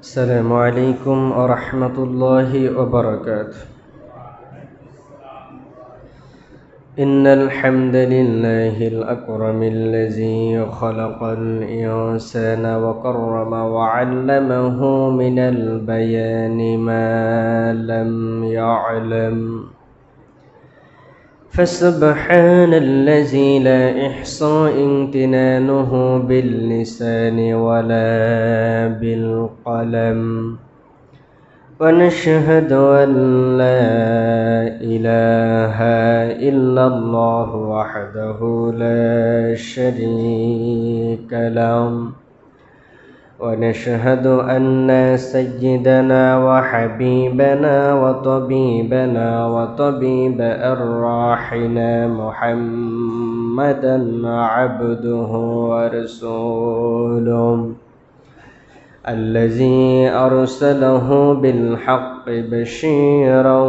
السلام عليكم ورحمة الله وبركاته. إن الحمد لله الأكرم الذي خلق الإنسان وكرم وعلمه من البيان ما لم يعلم، فسبحان الذي لا إحصى امتنانه باللسان ولا بالقلم، ونشهد أن لا إله إلا الله وحده لا شريك له، ونشهد أن سيدنا وحبيبنا وطبيبنا وطبيب أرواحنا محمدا عبده ورسوله الذي أرسله بالحق بشيرا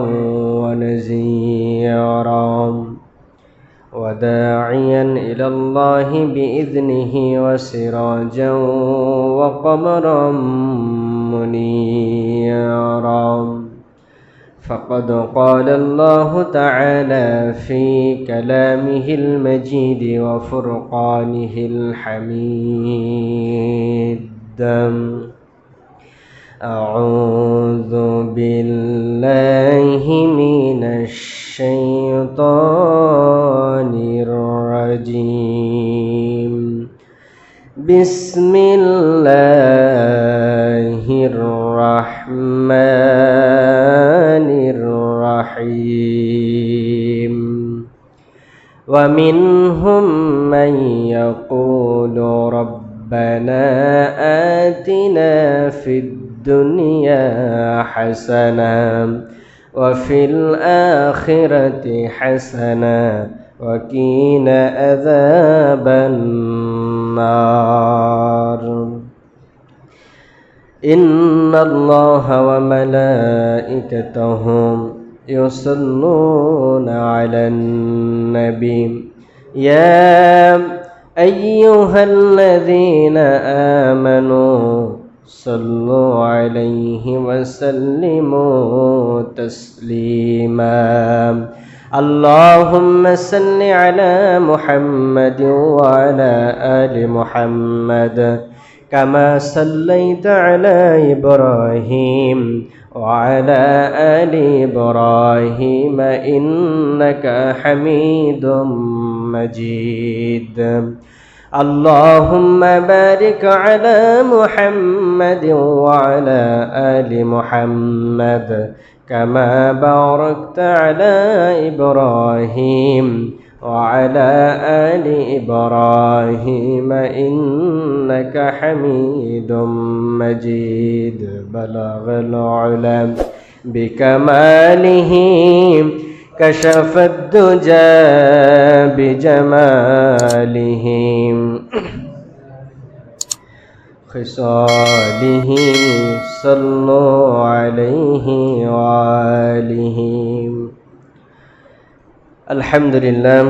ونذيرا وداعيا إلى الله بإذنه وسراجا وقمرا منيرا. فقد قال الله تعالى في كلامه المجيد وفرقانه الحميد: أعوذ بالله من الشيطان الرجيم. بسم الله الرحمن الرحيم. ومنهم من يقول ربنا آتنا في الدنيا حسنة وفي الآخرة حسنة وقنا عذاب النار. إن الله وملائكته يصلون على النبي يا أيها الذين آمنوا صلوا عليه وسلموا تسليما. اللهم صل على محمد وعلى آل محمد كما صليت على إبراهيم وعلى آل إبراهيم إنك حميد مجيد. اللهم بارك على محمد وعلى آل محمد كما باركت على إبراهيم وعلى آل إبراهيم إنك حميد مجيد. بلغ العلا بكماله كشف الدجى بجماله خصاله صلوا عليه وآله. আলহামদুলিল্লাহ,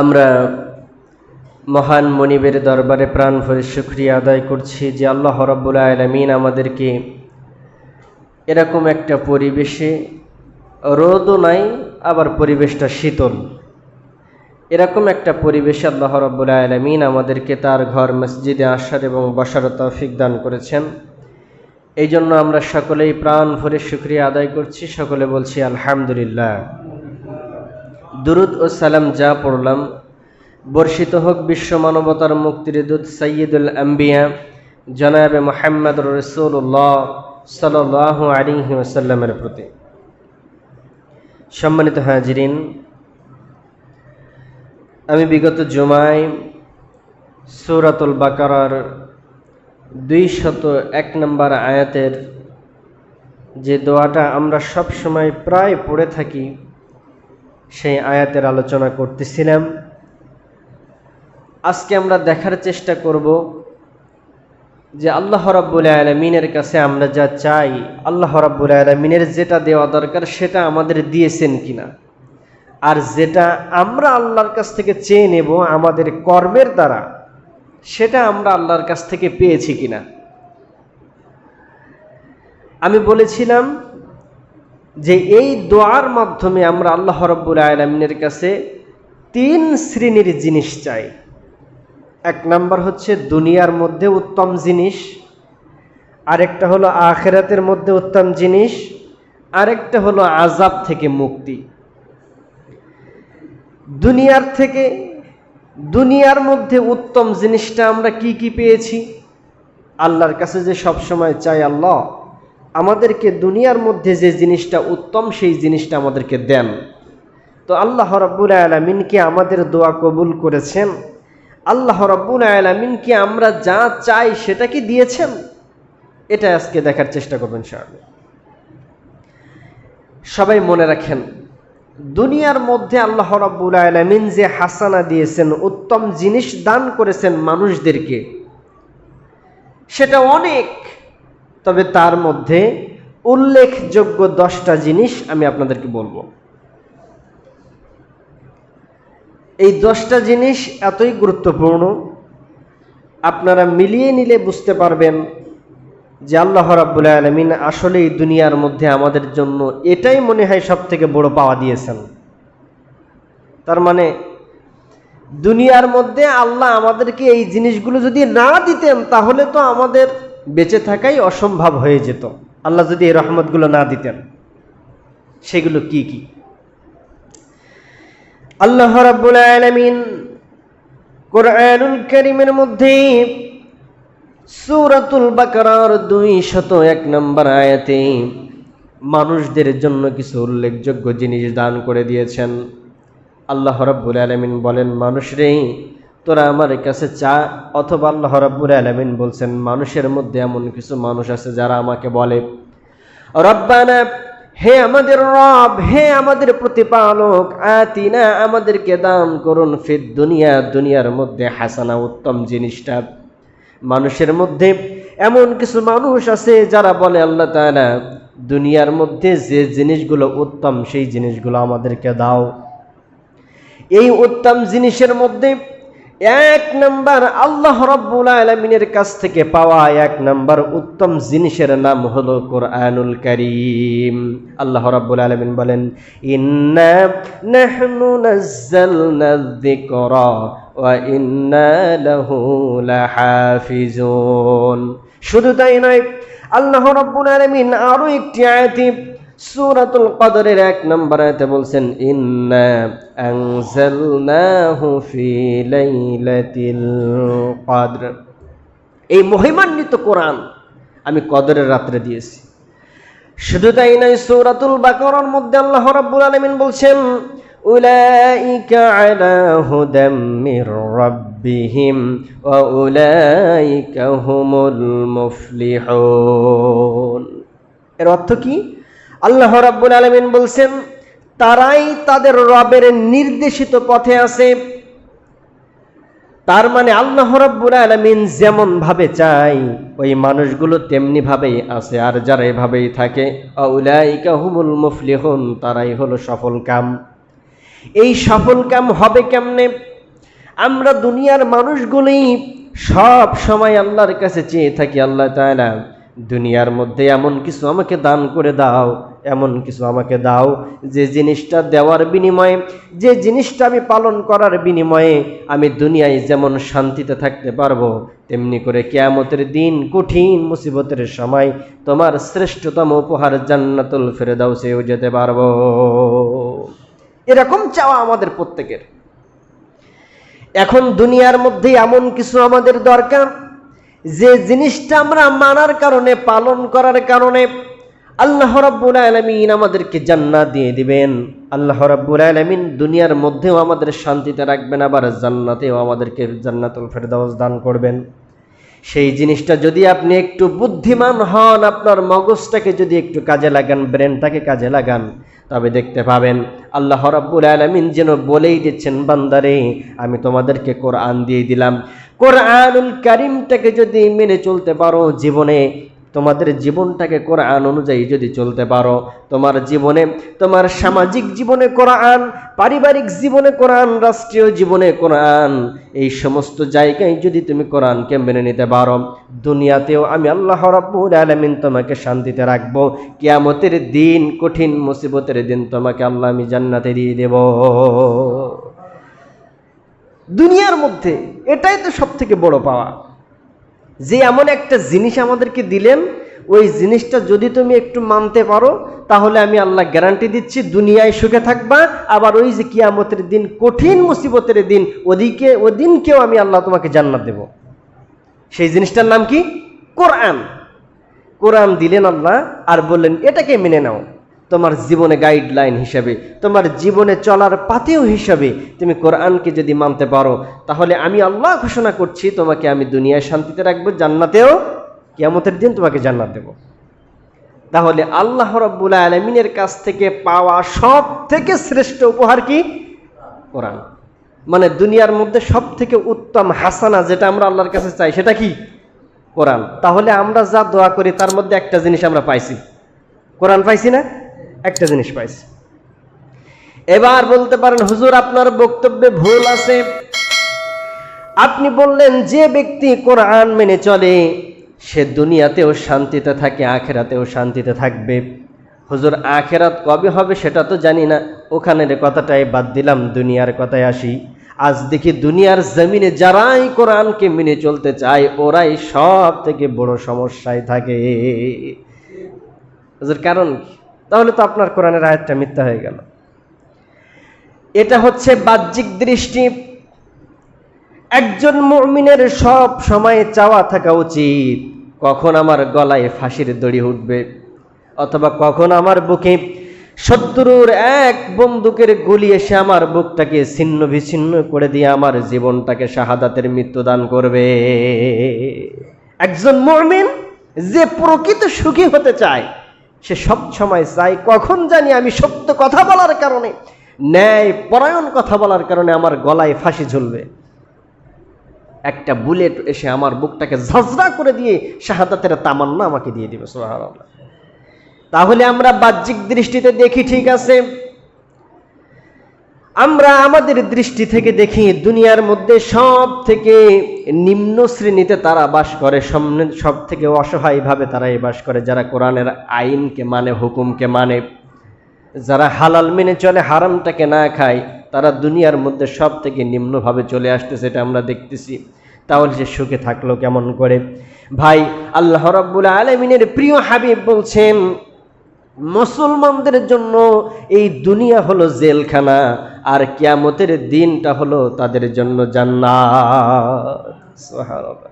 আমরা মহান মনিবের দরবারে প্রাণ ভরে শুকরিয়া আদায় করছি যে আল্লাহ রাব্বুল আলামিন আমাদেরকে এরকম একটা পরিবেশে, রোদও নাই আবার পরিবেশটা শীতল, এরকম একটা পরিবেশে আল্লাহ রাব্বুল আলামিন আমাদেরকে তার ঘর মসজিদে আসার এবং বসার তৌফিক দান করেছেন। এই জন্য আমরা সকলেই প্রাণ ভরে শুকরিয়া আদায় করছি, সকলে বলছি আলহামদুলিল্লাহ। দুরুদ ও সালাম যা পড়লাম বর্ষিত হোক বিশ্ব মানবতার মুক্তির দূত সাইয়্যিদুল আম্বিয়া জনাবে মুহাম্মদুর রাসূলুল্লাহ সাল্লাল্লাহু আলাইহি ওয়াসাল্লামের প্রতি। সম্মানিত হাজিরিন, আমি বিগত জুমায় সূরাতুল বাকারার 201 নম্বর আয়াতের যে দোয়াটা আমরা সব সময় প্রায় পড়ে থাকি সেই আয়াতের আলোচনা করতেছিলাম। আজকে আমরা দেখার চেষ্টা করব যে আল্লাহ রাব্বুল আলামিনের কাছে আমরা যা চাই, আল্লাহ রাব্বুল আলামিনের যেটা দেওয়া দরকার সেটা আমাদের দিয়েছেন কিনা, আর যেটা আমরা আল্লাহর কাছ থেকে চেয়ে নেব আমাদের কর্মের দ্বারা, সেটা আমরা আল্লাহর কাছ থেকে পেয়েছি কিনা। আমি বলেছিলাম যে এই দোয়ার মাধ্যমে আমরা আল্লাহ রাব্বুল আলামিনের কাছে 3 শ্রেণীর জিনিস চাই। এক নাম্বার হচ্ছে দুনিয়ার মধ্যে উত্তম জিনিস, আরেকটা হলো আখিরাতের মধ্যে উত্তম জিনিস, আরেকটা হলো আযাব থেকে মুক্তি। দুনিয়ার মধ্যে উত্তম জিনিসটা আমরা কি পেয়েছি? আল্লাহর কাছে যে সব সময় চাই, আল্লাহ আমাদেরকে দুনিয়ার মধ্যে যে জিনিসটা উত্তম সেই জিনিসটা আমাদেরকে দেন। তো আল্লাহ রাব্বুল আলামিন কি আমাদের দোয়া কবুল করেছেন? আল্লাহ রাব্বুল আলামিন কি আমরা যা চাই সেটা কি দিয়েছেন? এটা আজকে দেখার চেষ্টা করবেন ইনশাআল্লাহ। সবাই মনে রাখেন, দুনিয়ার মধ্যে আল্লাহ রাব্বুল আলামিন যে হাসানা দিয়েছেন, উত্তম জিনিস দান করেছেন মানুষদেরকে, সেটা অনেক। তবে তার মধ্যে উল্লেখযোগ্য 10টা জিনিস আমি আপনাদেরকে বলবো। এই 10টা জিনিস এতই গুরুত্বপূর্ণ, আপনারা মিলিয়ে নিলে বুঝতে পারবেন যে আল্লাহ রাব্বুল আলামিন আসলে এই দুনিয়ার মধ্যে আমাদের জন্য এটাই মনে হয় সব থেকে বড় পাওয়া দিয়েছেন। তার মানে দুনিয়ার মধ্যে আল্লাহ আমাদেরকে এই জিনিসগুলো যদি না দিতেন তাহলে তো আমাদের বেঁচে থাকাই অসম্ভব হয়ে যেত। আল্লাহ যদি এই রহমতগুলো না দিতেন, সেগুলো কি কি? আল্লাহ রাব্বুল আলামিন কোরআনুল কারীমের মধ্যে সূরাতুল বাকারার 201 নম্বর আয়াতে মানুষদের জন্য কিছু উল্লেখযোগ্য জিনিস দান করে দিয়েছেন। আল্লাহ রাব্বুল আলামিন বলেন, মানুষরে তোরা আমার কাছে চা। অথবা আল্লাহ রাব্বুল আলামিন বলছেন, মানুষের মধ্যে এমন কিছু মানুষ আছে যারা আমাকে বলে, রব্বানা, হে আমাদের রব, হে আমাদের প্রতিপালক, আতিনা, আমাদেরকে দান করুন, ফিদ দুনিয়া, দুনিয়ার মধ্যে হাসানা, উত্তম জিনিসটা। মানুষের মধ্যে এমন কিছু মানুষ আছে যারা বলে, আল্লাহ তাআলা দুনিয়ার মধ্যে যে জিনিসগুলো উত্তম সেই জিনিসগুলো আমাদেরকে দাও। এই উত্তম জিনিসের মধ্যে 1 নাম্বার আল্লাহ রাব্বুল আলামিনের কাছ থেকে পাওয়া 1 নাম্বার উত্তম জিনিসের নাম হলো কোরআনুল কারীম। আল্লাহ রাব্বুল আলামিন বলেন, ইন্না নাহনু নাযালনা যিকরা ওয়া ইন্না লাহু লাহাফিজুন। শুধু তাই নয়, আল্লাহ রাব্বুল আলামিন আরো একটি আয়াতে সূরাতুল কদরের 1 নম্বর আয়াতে বলছেন, ইন্না আনজালনাহু ফি লাইলাতিল কদর। এই মহিমান্বিত কোরআন আমি কদরের রাতে দিয়েছি। শুধু তাই নয়, সূরাতুল বাকারার মধ্যে আল্লাহ রাব্বুল আলামিন বলছেন, উলাইকা আলা হুদাম মির রাব্বিহিম ওয়া উলাইকা হুমুল মুফলিহুন। এর অর্থ কি? আল্লাহ রাব্বুল আলামিন বলছেন, তারাই তাদের রবের নির্দেশিত পথে আছে। তার মানে আল্লাহ রাব্বুল আলামিন যেমন ভাবে চাই ওই মানুষগুলো তেমনি ভাবেই আছে। আর যারা এভাবেই থাকে, উলাইকা হুমুল মুফলিহুন, তারাই হলো সফল কাম। এই সফল কাম হবে কেমনে? আমরা দুনিয়ার মানুষগুলোই সব সময় আল্লাহর কাছে চেয়ে থাকি, আল্লাহ তাআলা দুনিয়ার মধ্যে এমন কিছু আমাকে দান করে দাও, এমন কিছু আমাকে দাও যে জিনিসটা দেওয়ার বিনিময়ে, যে জিনিসটা আমি পালন করার বিনিময়ে আমি দুনিয়ায় যেমন শান্তিতে থাকতে পারবো, তেমনি করে কিয়ামতের দিন কঠিন মুসিবতের সময় তোমার শ্রেষ্ঠতম উপহার জান্নাতুল ফেরদাউসেও যেতে পারবো। এরকম চাওয়া আমাদের প্রত্যেকের। এখন দুনিয়ার মধ্যে এমন কিছু আমাদের দরকার যে জিনিসটা আমরা মানার কারণে, পালন করার কারণে আল্লাহ রাব্বুল আলামিন আমাদেরকে জান্নাত দিয়ে দিবেন। আল্লাহ রাব্বুল আলামিন দুনিয়ার মধ্যেও আমাদের শান্তিতে রাখবেন, আবার জান্নাতেও আমাদেরকে জান্নাতুল ফেরদাউস দান করবেন। সেই জিনিসটা যদি আপনি একটু বুদ্ধিমান হন, আপনার মগজটাকে যদি একটু কাজে লাগান, ব্রেনটাকে কাজে লাগান, তবে দেখতে পাবেন আল্লাহ রাব্বুল আলামিন যেন বলেই দিচ্ছেন, বান্দারে আমি তোমাদেরকে কোরআন দিয়ে দিলাম। কোরআনুল কারীমটাকে যদি মেনে চলতে পারো, জীবনে তোমাদের জীবনটাকে কোরআন অনুযায়ী যদি চলতে পারো, তোমার জীবনে, তোমার সামাজিক জীবনে কোরআন, পারিবারিক জীবনে কোরআন, রাষ্ট্রীয় জীবনে কোরআন, এই সমস্ত জায়গায় যদি তুমি কোরআনকে মেনে নিতে পারো, দুনিয়াতেও আমি আল্লাহ রাব্বুল আলামিন তোমাকে শান্তিতে রাখবো। কিয়ামতের দিন, কঠিন মুসিবতের দিন তোমাকে আল্লাহ আমি জান্নাতে দিয়ে দেব। দুনিয়ার মধ্যে এটাই তো সব থেকে বড় পাওয়া, যে এমন একটা জিনিস আমাদেরকে দিলেন, ওই জিনিসটা যদি তুমি একটু মানতে পারো, তাহলে আমি আল্লাহ গ্যারান্টি দিচ্ছি দুনিয়ায় সুখে থাকবা। আবার ওই যে কিয়ামতের দিন, কঠিন মুসিবতের দিন, ওদিনকেও আমি আল্লাহ তোমাকে জান্নাত দেব। সেই জিনিসটার নাম কি? কোরআন। কোরআন দিলেন আল্লাহ, আর বললেন এটাকে মেনে নাও তোমার জীবনে গাইডলাইন হিসাবে, তোমার জীবনে চলার পাথেয় হিসাবে। তুমি কোরআনকে যদি মানতে পারো, তাহলে আমি আল্লাহ ঘোষণা করছি তোমাকে আমি দুনিয়ায় শান্তিতে রাখবো, জান্নাতেও কিয়ামতের দিন তোমাকে জান্নাত দেব। তাহলে আল্লাহ রাব্বুল আলামিনের কাছ থেকে পাওয়া সব থেকে শ্রেষ্ঠ উপহার কি? কোরআন। মানে দুনিয়ার মধ্যে সব থেকে উত্তম হাসানা যেটা আমরা আল্লাহর কাছে চাই, সেটা কি? কোরআন। তাহলে আমরা যা দোয়া করি তার মধ্যে একটা জিনিস আমরা পাইছি, কোরআন পাইছি না? একটা জিনিস পাইছি। এবার বলতে পারেন হুজুর আপনার বক্তব্যে ভুল আছে। আপনি বললেন যে ব্যক্তি কোরআন মেনে চলে সে দুনিয়াতেও শান্তিতে থাকে, আখেরাতেও শান্তিতে থাকবে। হুজুর আখেরাত কবে হবে সেটা তো জানি না, ওখানের কথাটাই বাদ দিলাম, দুনিয়ার কথায় আসি। আজ দেখি দুনিয়ার জমিনে যারাই কোরআনকে মেনে চলতে চায় ওরাই সব থেকে বড় সমস্যায় থাকে। হুজুর কারণ কি? তাহলে তো আপনার কোরআনের আয়াতটা মিথ্যা হয়ে গেল। এটা হচ্ছে বাহ্যিক দৃষ্টি। একজন মুমিনের সব সময় চাওয়া থাকা উচিত কখন আমার গলায় ফাঁসির দড়ি উঠবে, অথবা কখন আমার বুকে শত্রুর এক বন্দুকের গুলি এসে আমার বুকটাকে ছিন্ন বিচ্ছিন্ন করে দিয়ে আমার জীবনটাকে শাহাদাতের মৃত্যু দান করবে। একজন মুমিন যে প্রকৃত সুখী হতে চায়, সে সব সময় চায় কখন জানি আমি সত্য কথা বলার কারণে, ন্যায় পরায়ণ কথা বলার কারণে আমার গলায় ফাঁসি ঝুলবে, একটা বুলেট এসে আমার বুকটাকে ঝাঁঝরা করে দিয়ে শাহাদাতের তামান্না আমাকে দিয়ে দিবে। সুবহানাল্লাহ। তাহলে আমরা বাহ্যিক দৃষ্টিতে দেখি, ঠিক আছে, আমরা আমাদের দৃষ্টি থেকে দেখি দুনিয়ার মধ্যে সব থেকে নিম্ন শ্রেণীতে তারা বাস করে, সব থেকে অসহায়ভাবে তারাই বাস করে যারা কোরআনের আইনকে মানে, হুকুমকে মানে, যারা হালাল মেনে চলে, হারামটাকে না খায়, তারা দুনিয়ার মধ্যে সব থেকে নিম্নভাবে চলে আসতেছে, এটা আমরা দেখতেছি। তাহলে সে সুখে থাকলো কেমন করে? ভাই, আল্লাহ রাব্বুল আলামিনের প্রিয় হাবিব বলছেন মুসলমানদের জন্য এই দুনিয়া হলো জেলখানা, আর কিয়ামতের দিনটা হলো তাদের জন্য জান্নাত। সুবহানাল্লাহ।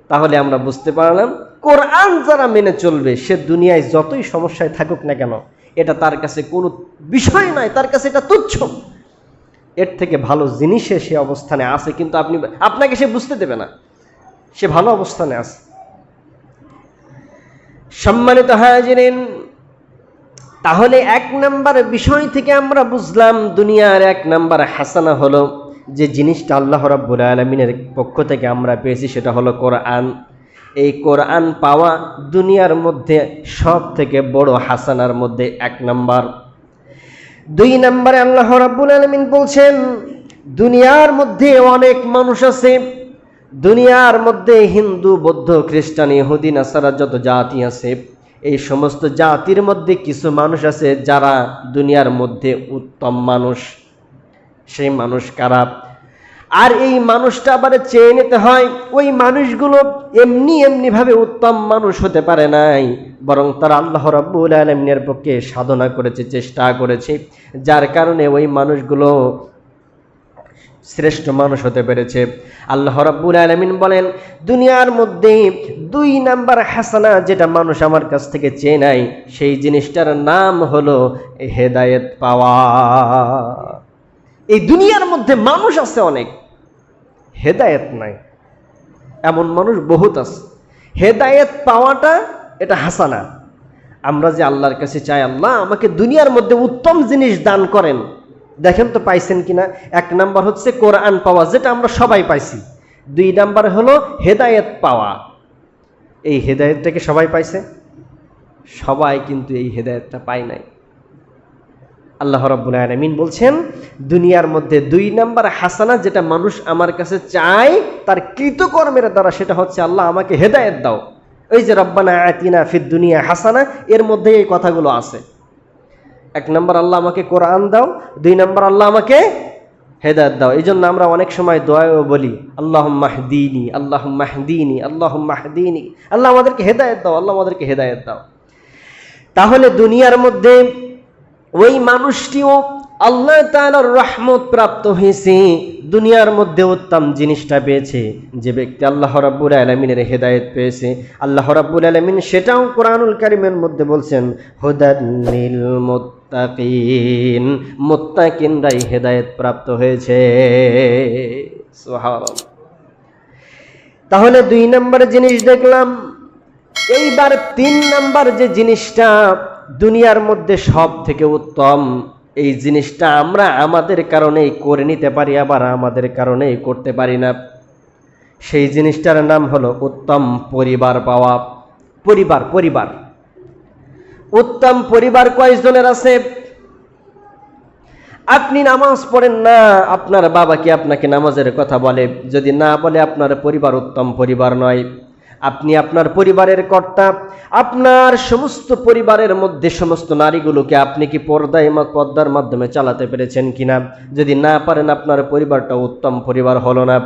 তাহলে আমরা বুঝতে পারলাম কোরআন যারা মেনে চলবে সে দুনিয়ায় যতই সমস্যায় থাকুক না কেন, এটা তার কাছে কোনো বিষয় নয়, তার কাছে এটা তুচ্ছ। এর থেকে ভালো জিনিসে সে অবস্থানে আছে, কিন্তু আপনাকে সে বুঝতে দেবে না সে ভালো অবস্থানে আছে। সম্মানিত হাজিরিন, তাহলে এক নাম্বার বিষয় থেকে আমরা বুঝলাম দুনিয়ার এক নাম্বার হাসানা হলো যে জিনিসটা আল্লাহ রাব্বুল আলামিনের পক্ষ থেকে আমরা পেয়েছি, সেটা হলো কোরআন। এই কোরআন পাওয়া দুনিয়ার মধ্যে সব থেকে বড় হাসানার মধ্যে এক নাম্বার। দুই নাম্বারে আল্লাহ রাব্বুল আলামিন বলছেন দুনিয়ার মধ্যে অনেক মানুষ আছে, দুনিয়ার মধ্যে হিন্দু, বৌদ্ধ, খ্রিস্টান, ইহুদি, নাসারা যত জাতি আছে, এই সমস্ত জাতির মধ্যে কিছু মানুষ আছে যারা দুনিয়ার মধ্যে উত্তম মানুষ। সেই মানুষ কারা? আর এই মানুষটা আবার চেয়ে নিতে হয়, ওই মানুষগুলো এমনি ভাবে উত্তম মানুষ হতে পারে নাই, বরং তারা আল্লাহ রাব্বুল আলামিনের পক্ষে সাধনা করেছে, চেষ্টা করেছে, যার কারণে ওই মানুষগুলো শ্রেষ্ঠ মানুষ হতে পেরেছে। আল্লাহ রাব্বুল আলামিন বলেন দুনিয়ার মধ্যে দুই নাম্বার হাসানা যেটা মানুষ আমার কাছ থেকে চেয়ে নেয়, সেই জিনিসটার নাম হলো হেদায়েত পাওয়া। এই দুনিয়ার মধ্যে মানুষ আছে অনেক, হেদায়েত নাই, এমন মানুষ বহুত আছে। হেদায়েত পাওয়াটা এটা হাসানা। আমরা যে আল্লাহর কাছে চাই আল্লাহ আমাকে দুনিয়ার মধ্যে উত্তম জিনিস দান করেন, দেখেন তো পাইছেন কিনা। এক নাম্বার হচ্ছে কোরআন পাওয়া, যেটা আমরা সবাই পাইছি। দুই নাম্বার হলো হেদায়েত পাওয়া। এই হেদায়েতটাকে সবাই পাইছে? সবাই কিন্তু এই হেদায়েতটা পায় নাই। আল্লাহ রাব্বুল আলামিন বলছেন দুনিয়ার মধ্যে 2 নাম্বার হাসানা যেটা মানুষ আমার কাছে চায় তার কৃতকর্মের দ্বারা, সেটা হচ্ছে আল্লাহ আমাকে হেদায়েত দাও। ওই যে রব্বানা আতিনা ফিদ দুনিয়া হাসানা, এর মধ্যে এই কথাগুলো আছে। 1 নাম্বার আল্লাহ আমাকে কোরআন দাও, 2 নাম্বার আল্লাহ আমাকে হেদায়েত দাও। এই জন্য আমরা অনেক সময় দোয়াও বলি আল্লাহুম্মা হদিনি, আল্লাহুম্মা হদিনি, আল্লাহুম্মা হদিনি, আল্লাহ আমাদেরকে হেদায়েত দাও, আল্লাহ আমাদেরকে হেদায়েত দাও। তাহলে দুনিয়ার মধ্যে ওই মানুষটিও আল্লাহ তাআলার রহমত প্রাপ্ত হয়েছে, দুনিয়ার মধ্যে উত্তম জিনিসটা পেয়েছে। যে ব্যক্তি আল্লাহ রাব্বুল আলামিনের হেদায়েত পেয়েছে, আল্লাহ রাব্বুল আলামিন সেটাও কোরআনুল কারীমের মধ্যে বলছেন হুদাল লিল মুত্তাকিন, মুত্তাকিনরাই হেদায়েত প্রাপ্ত হয়েছে। সুবহানাল্লাহ। তাহলে 2 নম্বর জিনিস দেখলাম। এইবার 3 নাম্বার যে জিনিসটা দুনিয়ার মধ্যে সব থেকে উত্তম, এই জিনিসটা আমরা আমাদের কারণেই করে নিতে পারি, আবার আমাদের কারণেই করতে পারি না। সেই জিনিসটার নাম হলো উত্তম পরিবার পাওয়া। পরিবার উত্তম পরিবার কয়জনের আছে? আপনি নামাজ পড়েন না, আপনার বাবা কি আপনাকে নামাজের কথা বলে? যদি না বলে আপনার পরিবার উত্তম পরিবার নয়। আপনি আপনার পরিবারের কর্তা, আপনার সমস্ত পরিবারের মধ্যে সমস্ত নারীগুলোকে আপনি কি পর্দার মাধ্যমে চালাতে পেরেছেন কিনা? যদি না পারেন আপনার পরিবারটা উত্তম পরিবার হলো না।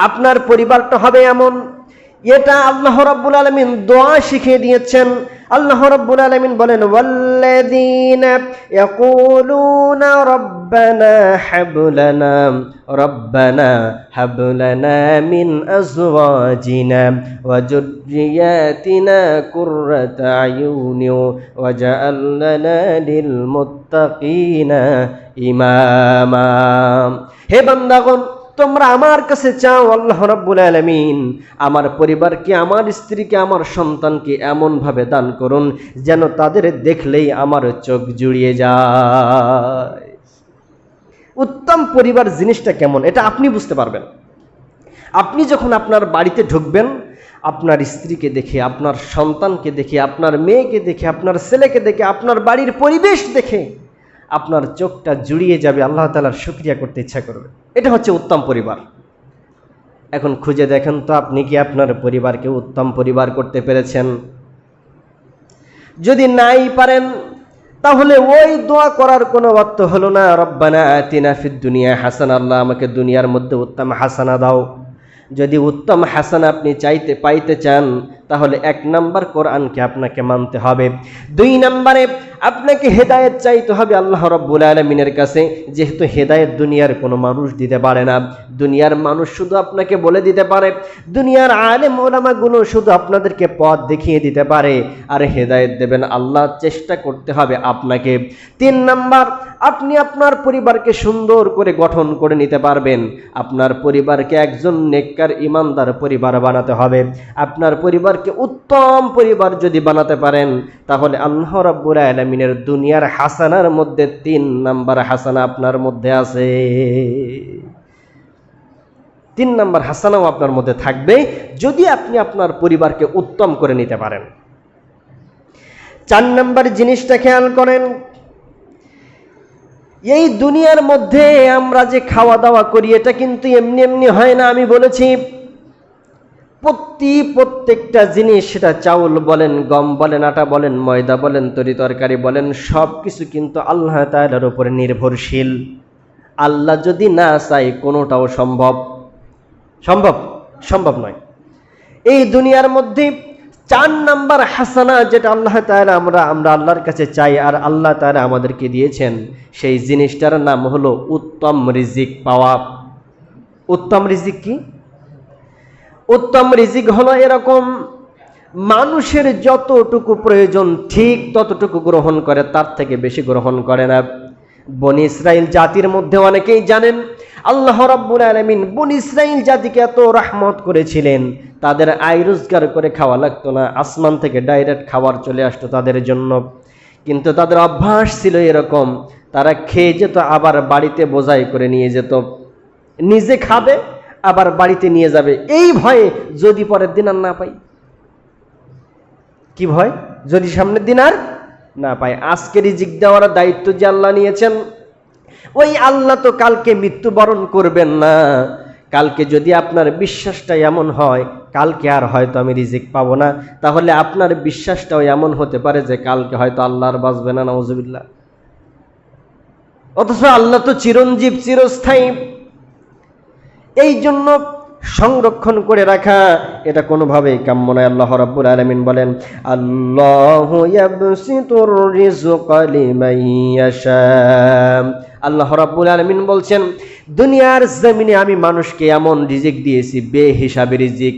আপনার পরিবারটা হবে এমন, এটা আল্লাহ রাব্বুল আলামিন দোয়া শিখিয়ে দিয়েছেন। আল্লাহ রাব্বুল আলামিন বলেন ওয়াল্লাযীনা ইয়াকুলুনা রাব্বানা হাব লানা মিন আজওয়াজিনা ওয়া যুররিয়াতিনা কুররাতা আয়ুনি ওয়াজআলনা লিল মুত্তাকিনা ইমামা। হে বান্দাগণ, তোমরা আমার কাছে চাও আল্লাহ রাব্বুল আলামিন আমার পরিবারকে, আমার স্ত্রীকে, আমার সন্তানকে এমন ভাবে দান করুন যেন তাদের দেখলেই আমার চোখ জুড়িয়ে যায়। উত্তম পরিবার জিনিসটা কেমন এটা আপনি বুঝতে পারবেন। আপনি যখন আপনার বাড়িতে ঢুকবেন, আপনার স্ত্রীকে দেখে, আপনার সন্তানকে দেখে, আপনার মেয়েকে দেখে, আপনার ছেলেকে দেখে, আপনার বাড়ির পরিবেশ দেখে আপনার চোখটা জুড়িয়ে যাবে, আল্লাহ তাআলার শুকরিয়া করতে ইচ্ছা করবে। এটা হচ্ছে উত্তম পরিবার। এখন খুঁজে দেখেন তো আপনি কি আপনার পরিবারকে উত্তম পরিবার করতে পেরেছেন? যদি নাই পারেন তাহলে ওই দোয়া করার কোনো অর্থ হলো না। রব্বানা আতিনা ফিদ দুনিয়া হাসানা, আল্লাহ আমাকে দুনিয়ার মধ্যে উত্তম হাসানা দাও। যদি উত্তম হাসানা আপনি পাইতে চান তাহলে 1 নাম্বার কোরআনকে আপনাকে মানতে হবে। 2 নাম্বারে আপনাকে হেদায়েত চাইতে হবে আল্লাহ রাব্বুল আলামিনের কাছে। যেহেতু হেদায়েত দুনিয়ার কোনো মানুষ দিতে পারে না, দুনিয়ার মানুষ শুধু আপনাকে বলে দিতে পারে, দুনিয়ার আলেম ওলামাগুলো শুধু আপনাদেরকে পথ দেখিয়ে দিতে পারে, আর হেদায়েত দেবেন আল্লাহ। চেষ্টা করতে হবে আপনাকে। 3 নাম্বার, আপনি আপনার পরিবারকে সুন্দর করে গঠন করে নিতে পারবেন। আপনার পরিবারকে একজন নেককার ইমানদার পরিবার বানাতে হবে। আপনার পরিবারকে উত্তম পরিবার যদি বানাতে পারেন তাহলে আল্লাহ রাব্বুল আলামিনের দুনিয়ার হাসানার মধ্যে 3 নাম্বার হাসানা আপনার মধ্যে আছে। 3 নাম্বার হাসানাও আপনার মধ্যে থাকবে যদি আপনি আপনার পরিবারকে উত্তম করে নিতে পারেন। 4 নাম্বার জিনিসটা খেয়াল করেন, এই দুনিয়ার মধ্যে আমরা যে খাওয়া দাওয়া করি এটা কিন্তু এমনি এমনি হয় না। আমি বলেছি প্রত্যেকটা জিনিস, সেটা চাউল বলেন, গম বলেন, আটা বলেন, ময়দা বলেন, তরি তরকারি বলেন, সব কিছু কিন্তু আল্লাহ তাআলার উপরে নির্ভরশীল। আল্লাহ যদি না চায় কোনোটাও সম্ভব নয়। এই দুনিয়ার মধ্যে 4 নাম্বার হাসানা যেটা আল্লাহ তাআলা আমরা আল্লাহর কাছে চাই আর আল্লাহ তাআলা আমাদেরকে দিয়েছেন, সেই জিনিসটার নাম হলো উত্তম রিজিক পাওয়া। উত্তম রিজিক কি? উত্তম রিজিক হলো এরকম, মানুষের যতটুকু প্রয়োজন ঠিক ততটুকু গ্রহণ করে, তার থেকে বেশি গ্রহণ করে না। বনি ইসরাইল জাতির মধ্যে অনেকেই জানেন আল্লাহ রাব্বুল আলামিন বনি ইসরাইল জাতিকে এত রহমত করেছিলেন, তাদের আয় রোজগার করে খাওয়া লাগতো না, আসমান থেকে ডাইরেক্ট খাবার চলে আসতো তাদের জন্য। কিন্তু তাদের অভ্যাস ছিল এরকম, তারা খেয়ে যেত আবার বাড়িতে বোঝাই করে নিয়ে যেত, নিজে খাবে আবার বাড়িতে নিয়ে যাবে, এই ভয়ে যদি পরের দিন আর না পাই। কি ভয়? যদি সামনের দিন আর না পায়। আজকে রিজিক দেওয়ার দায়িত্ব যে আল্লাহ নিয়েছেন, ওই আল্লাহ তো কালকে মৃত্যুবরণ করবেন না। কালকে যদি আপনার বিশ্বাসটা এমন হয় কালকে আর হয়তো আমি রিজিক পাবো না, তাহলে আপনার বিশ্বাসটাও এমন হতে পারে যে কালকে হয়তো আল্লাহ আর বাঁচবে না, নাউজুবিল্লাহ। অথচ আল্লাহ তো চিরঞ্জীব, চিরস্থায়ী। এই জন্য সংরক্ষণ করে রাখা এটা কোনোভাবেই কাম্য নয়। আল্লাহ রাব্বুল আলামিন বলেন, আল্লাহু ইয়াবসিতুর রিজকা লিমান ইয়াশা। আল্লাহ রাব্বুল আলামিন বলছেন, দুনিয়ার জমিনে আমি মানুষকে এমন রিজিক দিয়েছি, বেহিসাবি রিজিক।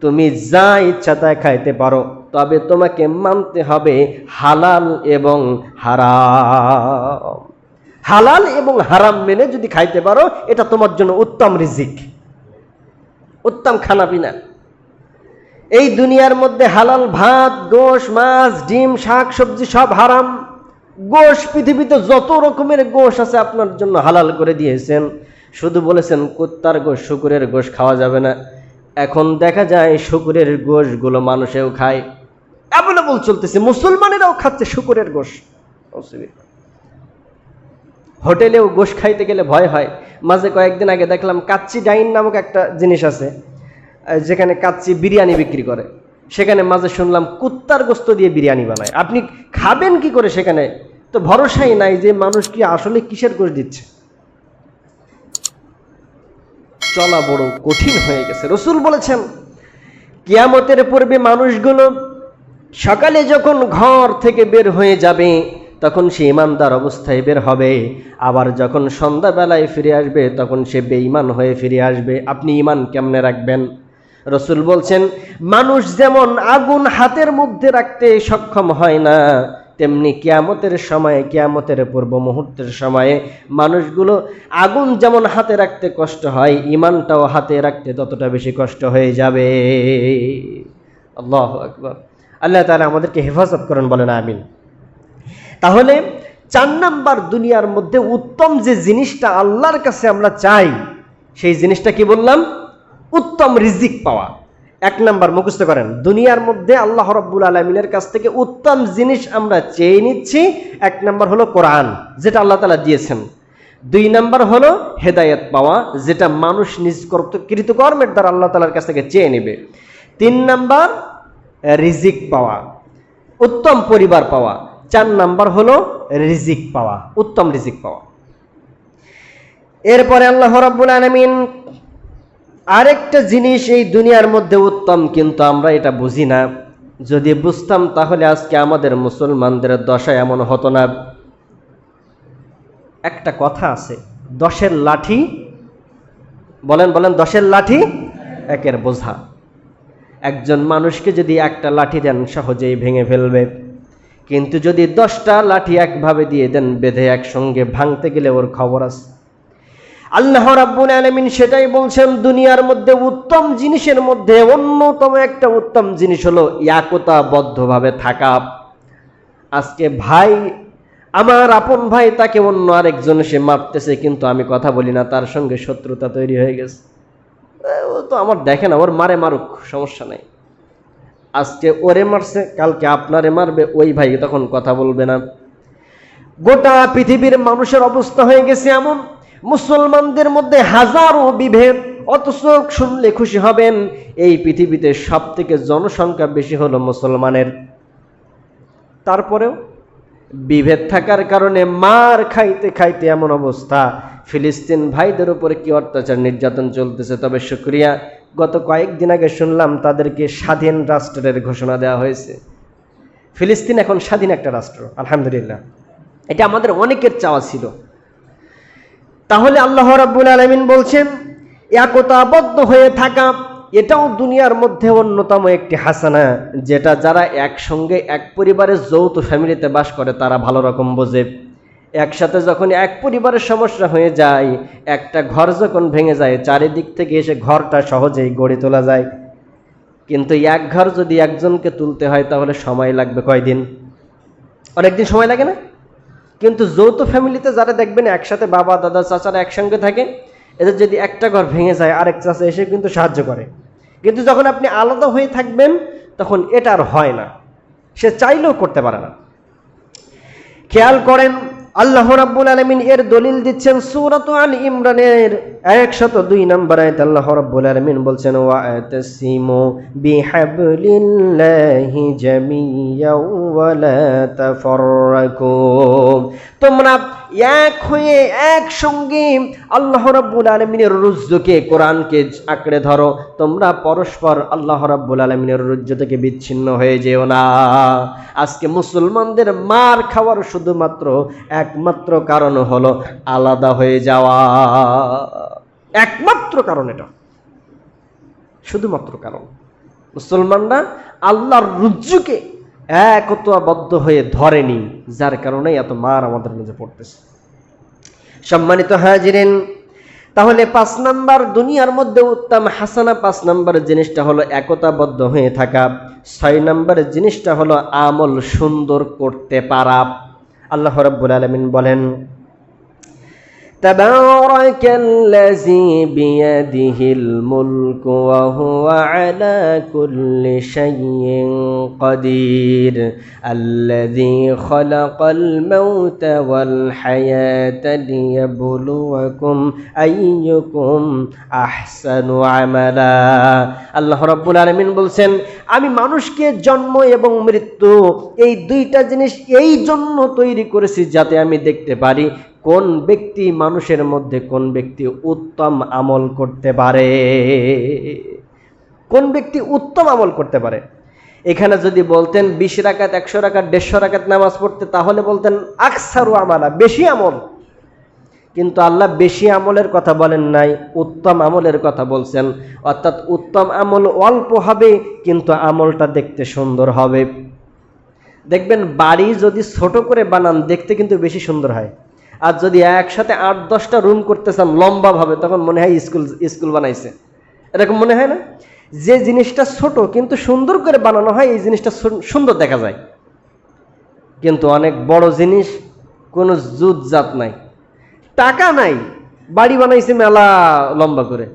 তুমি যা ইচ্ছা তা খাইতে পারো, তবে তোমাকে মানতে হবে হালাল এবং হারাম। হালাল এবং হারাম মেনে যদি খাইতে পারো, এটা তোমার জন্য উত্তম রিজিক, উত্তম খানা পিনা। এই দুনিয়ার মধ্যে হালাল ভাত, গোশ, মাছ, ডিম, শাক সবজি সব হারাম। গোশ, পৃথিবীতে যত রকমের গোশ আছে আপনার জন্য হালাল করে দিয়েছেন। শুধু বলেছেন কুত্তার গোশ, শুকুরের গোশ খাওয়া যাবে না। এখন দেখা যায় শুকুরের গোশগুলো মানুষেও খায়, অ্যাভেলেবল চলতেছে, মুসলমানেরাও খাচ্ছে শুকুরের গোশ। হোটেলেও গোশ খাইতে গেলে ভয় হয়। মাঝে কয়েকদিন আগে দেখলাম কাচ্চি ডাইন নামক একটা জিনিস আছে, যেখানে কাচ্চি বিরিয়ানি বিক্রি করে। সেখানে মাঝে শুনলাম কুত্তার গোস্ত দিয়ে বিরিয়ানি বানায়। আপনি খাবেন কি করে? সেখানে তো ভরসাই নাই যে মানুষ কি আসলে কিসের গোশ দিচ্ছে। চলা বড় কঠিন হয়ে গেছে। রাসূল বলেছেন, কিয়ামতের পূর্বে মানুষগুলো সকালে যখন ঘর থেকে বের হয়ে যাবে তখন সে ঈমানদার অবস্থায় বের হবে, আবার যখন সন্ধ্যাবেলায় ফিরে আসবে তখন সে বেঈমান হয়ে ফিরে আসবে। আপনি ঈমান কেমনে রাখবেন? রাসূল বলছেন, মানুষ যেমন আগুন হাতের মধ্যে রাখতে সক্ষম হয় না, তেমনি কিয়ামতের সময়ে, কিয়ামতের পূর্ব মুহূর্তের সময়ে মানুষগুলো আগুন যেমন হাতে রাখতে কষ্ট হয়, ঈমানটাও হাতে রাখতে ততটা বেশি কষ্ট হয়ে যাবে। আল্লাহু আকবার। আল্লাহ তাআলা আমাদেরকে হেফাজত করেন, বলেন আমিন। তাহলে 4 নাম্বার, দুনিয়ার মধ্যে উত্তম যে জিনিসটা আল্লাহর কাছে আমরা চাই, সেই জিনিসটা কি বললাম? উত্তম রিজিক পাওয়া। 1 নাম্বার মুখস্থ করেন, দুনিয়ার মধ্যে আল্লাহ রাব্বুল আলামিনের কাছ থেকে উত্তম জিনিস আমরা চেয়ে নিচ্ছি। 1 নাম্বার হলো কোরআন, যেটা আল্লাহ তাআলা দিয়েছেন। 2 নাম্বার হলো হেদায়েত পাওয়া, যেটা মানুষ নিজ কৃতকর্মের দ্বারা আল্লাহ তাআলার কাছ থেকে চেয়ে নেবে। 3 নাম্বার রিজিক পাওয়া, উত্তম পরিবার পাওয়া। 4 নাম্বার হলো রিজিক পাওয়া, উত্তম রিজিক পাওয়া। এরপরে আল্লাহ রাব্বুল আলামিন আরেকটা জিনিস এই দুনিয়ার মধ্যে উত্তম, কিন্তু আমরা এটা বুঝি না। যদি বুঝতাম তাহলে আজকে আমাদের মুসলমানদের দশা এমন হতো না। একটা কথা আছে, 10-এর লাঠি, বলেন বলেন, 10-এর লাঠি 1-এর বোঝা। একজন মানুষকে যদি একটা লাঠি দেন সহজেই ভেঙে ফেলবে, কিন্তু যদি 10টা লাঠি একভাবে দিয়ে দেন বেঁধে একসঙ্গে, ভাঙতে গেলে ওর খবর আছে। আল্লাহ রাব্বুল আলামিন সেটাই বলছেন, দুনিয়ার মধ্যে উত্তম জিনিসের মধ্যে অন্যতম একটা উত্তম জিনিস হলো একতাবদ্ধভাবে থাকা। আজকে ভাই, আমার আপন ভাই, তাকে অন্য আরেকজন সে মারতেছে, কিন্তু আমি কথা বলি না, তার সঙ্গে শত্রুতা তৈরি হয়ে গেছে। ও তো আমার দেখে না, ওর মারে মারুক, সমস্যা নাই। আজকে ওরে মারছে, কালকে আপনারে মারবে, ওই ভাই তখন কথা বলবে না। গোটা পৃথিবীর মানুষের অবস্থা হয়ে গেছে এমন, মুসলমানদের মধ্যে হাজারো বিভেদ। অথচ শুনলে খুশি হবেন, এই পৃথিবীতে সব থেকে জনসংখ্যা বেশি হলো মুসলমানের। তারপরেও বিভেদ থাকার কারণে মার খাইতে খাইতে এমন অবস্থা। ফিলিস্তিন ভাইদের উপরে কি অত্যাচার, নির্যাতন চলতেছে। তবে শুকরিয়া, গত কয়েকদিন আগে শুনলাম তাদেরকে স্বাধীন রাষ্ট্রের ঘোষণা দেওয়া হয়েছে। ফিলিস্তিন এখন স্বাধীন একটা রাষ্ট্র, আলহামদুলিল্লাহ। এটা আমাদের অনেকের চাওয়া ছিল। তাহলে আল্লাহ রাব্বুল আলামিন বলছেন, একতাবদ্ধ হয়ে থাকা এটাও দুনিয়ার মধ্যে অন্যতম একটি হাসানা, যেটা যারা একসঙ্গে এক পরিবারের যৌথ ফ্যামিলিতে বাস করে তারা ভালো রকম বোঝে। একসাথে যখন এক পরিবারের সমস্যা হয়ে যায়, একটা ঘর যখন ভেঙে যায়, চারিদিক থেকে এসে ঘরটা সহজেই গড়ে তোলা যায়। কিন্তু এক ঘর যদি একজনকে তুলতে হয় তাহলে সময় লাগবে কয়দিন? অনেকদিন সময় লাগে না? কিন্তু যৌথ ফ্যামিলিতে যারা দেখবেন একসাথে বাবা, দাদা, চাচারা একসঙ্গে থাকে, এদের যদি একটা ঘর ভেঙে যায় আরেক চাচা এসে কিন্তু সাহায্য করে। কিন্তু যখন আপনি আলাদা হয়ে থাকবেন তখন এটা আর হয় না। সে চাইলেও করতে পারে না। খেয়াল করেন, আল্লাহ রাব্বুল আলামিন এর দলিল দিচ্ছেন সূরাত আল ইমরানের 102 নম্বর আয়াতে। আল্লাহ রাব্বুল আলামিন বলছেন, ওয়াতাসিমু বিহাবলিল্লাহি জামিয়াও ওয়া লা তাফাররাকু, তোমরা এক হয়ে একসঙ্গে আল্লাহ রাব্বুল আলামিনের রুজ্জুকে, কোরআনকে আঁকড়ে ধরো, তোমরা পরস্পর আল্লাহ রাব্বুল আলামিনের রুজ্জু থেকে বিচ্ছিন্ন হয়ে যেও না। আজকে মুসলমানদের মার খাওয়ার শুধুমাত্র একমাত্র কারণ হলো আলাদা হয়ে যাওয়া। একমাত্র কারণ এটা, শুধুমাত্র কারণ মুসলমানরা আল্লাহর রুজ্জুকে একতাবদ্ধ হয়ে ধরেনি, যার কারণে এত মার আমাদের মধ্যে পড়তেছে। সম্মানিত হাজিরিন, তাহলে 5 নাম্বার দুনিয়ার মধ্যে উত্তম হাসানা, 5 নাম্বার জিনিসটা হলো একতাবদ্ধ হয়ে থাকা। 6 নাম্বার জিনিসটা হলো আমল সুন্দর করতে পারা। আল্লাহ রাব্বুল আলামিন বলেন, তাবারাকাল্লাযী বিয়াদিহিল মুলকু ওয়া হুয়া আলা কুল্লি শাইইন কাদির, আল্লাযী খালাকাল মাউতা ওয়াল হায়াতা লিয়াবলুয়াকুম আইয়ুকুম আহসানু আমালা। আল্লাহ রাব্বুল আলামিন বলছেন, আমি মানুষকে জন্ম এবং মৃত্যু এই 2টা জিনিস এই জন্য তৈরি করেছি যাতে আমি দেখতে পারি কোন ব্যক্তি মানুষের মধ্যে কোন ব্যক্তি উত্তম আমল করতে পারে, কোন ব্যক্তি উত্তম আমল করতে পারে। এখানে যদি বলতেন 20 রাকাত 100 রাকাত 150 রাকাত নামাজ পড়তে, তাহলে বলতেন আকসারু আমালা, বেশি আমল। কিন্তু আল্লাহ বেশি আমলের কথা বলেন নাই, উত্তম আমলের কথা বলছেন। অর্থাৎ উত্তম আমল অল্প হবে কিন্তু আমলটা দেখতে সুন্দর হবে। দেখবেন বাড়ি যদি ছোট করে বানান দেখতে কিন্তু বেশি সুন্দর হয়, আর যদি একসাথে 8-10টা রুম করতে চান লম্বা ভাবে, তখন মনে হয় স্কুল বানাইছে, এরকম মনে হয় না? যে জিনিসটা ছোট কিন্তু সুন্দর করে বানানো হয় এই জিনিসটা সুন্দর দেখা যায়। কিন্তু অনেক বড় জিনিস, কোনো জুতজাত নাই, টাকা নাই, বাড়ি বানাইছে মেলা লম্বা করে,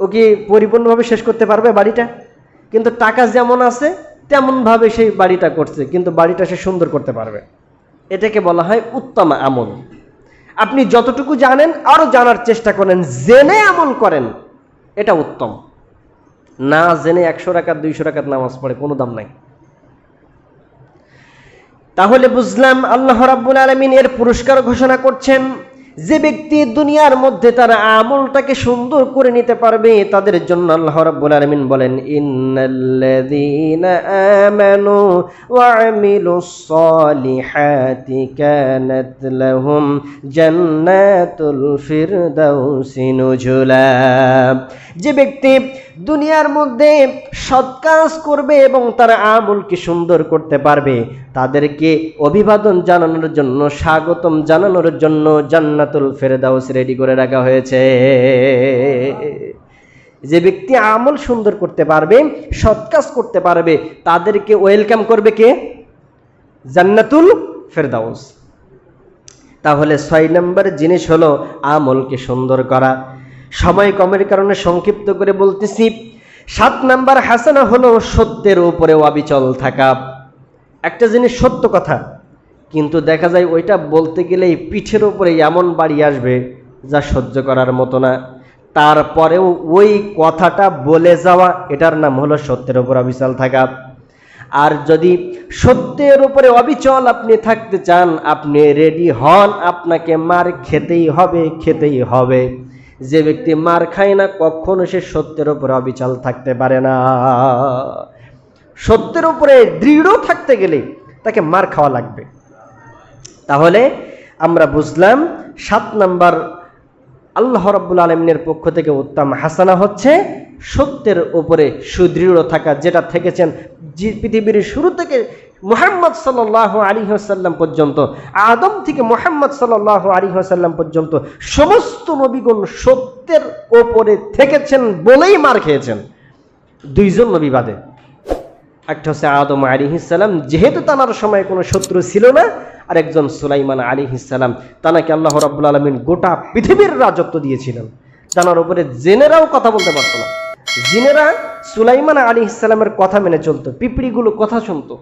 ও কি পরিপূর্ণভাবে শেষ করতে পারবে বাড়িটা? কিন্তু টাকা যেমন আছে তেমন ভাবে সেই বাড়িটা করছে, কিন্তু বাড়িটা সে সুন্দর করতে পারবে। এটাকে বলা হয় উত্তম আমল। আপনি যতটুকু জানেন আরো জানার চেষ্টা করেন, জেনে আমল করেন, এটা উত্তম। না জেনে 100 রাকাত 200 রাকাত নামাজ পড়ে কোনো দাম নাই। তাহলে বুঝলাম আল্লাহ রাব্বুল আলামিন এর পুরস্কার ঘোষণা করছেন, যে ব্যক্তি দুনিয়ার মধ্যে তার আমলটাকে সুন্দর করে নিতে পারবে তাদের জন্য আল্লাহ রাব্বুল আলামিন বলেন, ইন্নাল্লাযীনা আমানু ওয়া আমিলুস সালিহাতি কানাত লাহুম জান্নাতুল ফিরদাউসি নুজুলা। যে ব্যক্তি দুনিয়ার মধ্যে সৎ কাজ করবে এবং তার আমলকে সুন্দর করতে পারবে, তাদেরকে অভিবাদন জানানোর জন্য, স্বাগতম জানানোর জন্য জান্নাতুল ফেরদাউস রেডি করে রাখা হয়েছে। যে ব্যক্তি আমল সুন্দর করতে পারবে, সৎ কাজ করতে পারবে, তাদেরকে ওয়েলকাম করবে কে? জান্নাতুল ফেরদাউস। তাহলে 6 নম্বর জিনিস হলো আমলকে সুন্দর করা। সময় কমের কারণে সংক্ষিপ্ত করে বলতেছি। 7 নম্বর হাসানা হলো সত্যের উপরে অবিচল থাকা। একটা জিনিস সত্য কথা, কিন্তু দেখা যায় ওইটা বলতে গেলেই পিঠের উপরে এমন বাড়ি আসবে যা সহ্য করার মতো না, তারপরেও ওই কথাটা বলে যাওয়া, এটার নাম হলো সত্যের উপর অবিচল থাকা। আর যদি সত্যের উপরে অবিচল আপনি থাকতে চান, আপনি রেডি হন, আপনাকে মার খেতেই হবে, খেতেই হবে। যে ব্যক্তি মার খায় না কখনো সে সত্যের উপরে অবিচল থাকতে পারে না। সত্যের উপরে দৃঢ় থাকতে গেলে তাকে মার খাওয়া লাগবে। তাহলে আমরা বুঝলাম 7 নাম্বার আল্লাহ রাব্বুল আলামিনের পক্ষ থেকে উত্তম হাসানা হচ্ছে সত্যের উপরে সুদৃঢ় থাকা, যেটা থেকেছেন পৃথিবীর শুরু থেকে মুহাম্মদ সাল্লাল্লাহু আলাইহি ওয়াসাল্লাম পর্যন্ত, আদম থেকে মুহাম্মদ সাল্লাল্লাহু আলাইহি ওয়াসাল্লাম পর্যন্ত সমস্ত নবীগণ সত্যের উপরে থেকেছেন বলেই মার খেয়েছেন। 2 জন নবী বাদে, একটা হচ্ছে আদম আলাইহিস সালাম, যেহেতু তার সময় কোনো শত্রু ছিল না, আর একজন সুলাইমান আলাইহিস সালাম, তাকে আল্লাহ রাব্বুল আলামিন গোটা পৃথিবীর রাজত্ব দিয়েছিলেন, তার উপরে জেনেরাও কথা বলতে পারতো না। জিনেরা সুলাইমান আলাইহিস সালামের কথা মেনে চলতো, পিঁপড়িগুলো কথা শুনতো,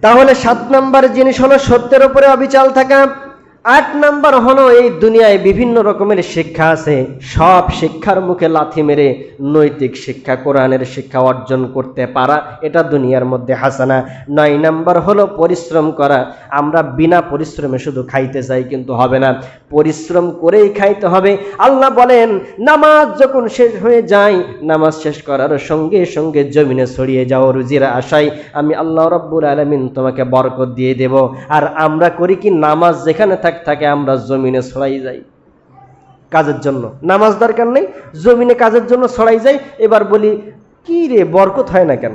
তাহলে 7 নম্বর জিনিস হলো সত্যের উপরে অবিচল থাকা। 8 নম্বর হলো এই দুনিয়ায় বিভিন্ন রকমের শিক্ষা আছে, সব শিক্ষার মুখে লাথি মেরে নৈতিক শিক্ষা, কোরআনের শিক্ষা অর্জন করতে পারা, এটা দুনিয়ার মধ্যে হাসানা। 9 নম্বর হলো পরিশ্রম করা। আমরা বিনা পরিশ্রমে শুধু খাইতে চাই, কিন্তু হবে না, পরিশ্রম করেই খাইতে হবে। আল্লাহ বলেন, নামাজ যখন শেষ হয়ে যায়, নামাজ শেষ করার সঙ্গে সঙ্গে জমিনে ছড়িয়ে যাও রুজির আশায়, আমি আল্লাহ রাব্বুল আলামিন তোমাকে বরকত দিয়ে দেব। আর আমরা করি কি, নামাজ যেখানে থাকে আমরা জমিনে ছড়াই যাই কাজের জন্য। নামাজ দরকার নেই, জমিনে কাজের জন্য ছড়াই যাই। এবার বলি, কি রে, বরকত হয় না কেন?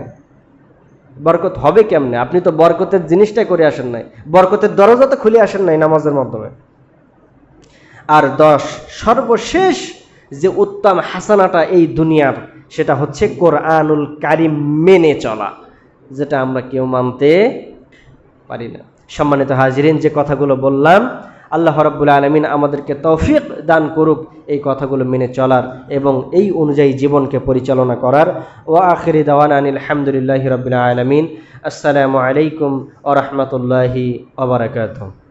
বরকত হবে কেমনে? আপনি তো বরকতের জিনিসটা করে আসেন নাই, বরকতের দরজা তো খুলে আসেন নাই নামাজের মাধ্যমে। আর 10, সর্বশেষ যে উত্তম হাসানাটা এই দুনিয়ার, সেটা হচ্ছে কোরআনুল কারীম মেনে চলা, যেটা আমরা কেউ মানতে পারি না। সম্মানিত হাজিরিন, যে কথাগুলো বললাম, আল্লাহ রাব্বুল আলামিন আমাদেরকে তৌফিক দান করুক এই কথাগুলো মেনে চলার এবং এই অনুযায়ী জীবনকে পরিচালনা করার। ওয়া আখিরি দাওয়ানা আনিল হামদুলিল্লাহি রাব্বিল আলামিন। আসসালামু আলাইকুম ওয়া রাহমাতুল্লাহি ওয়া বারাকাতুহু।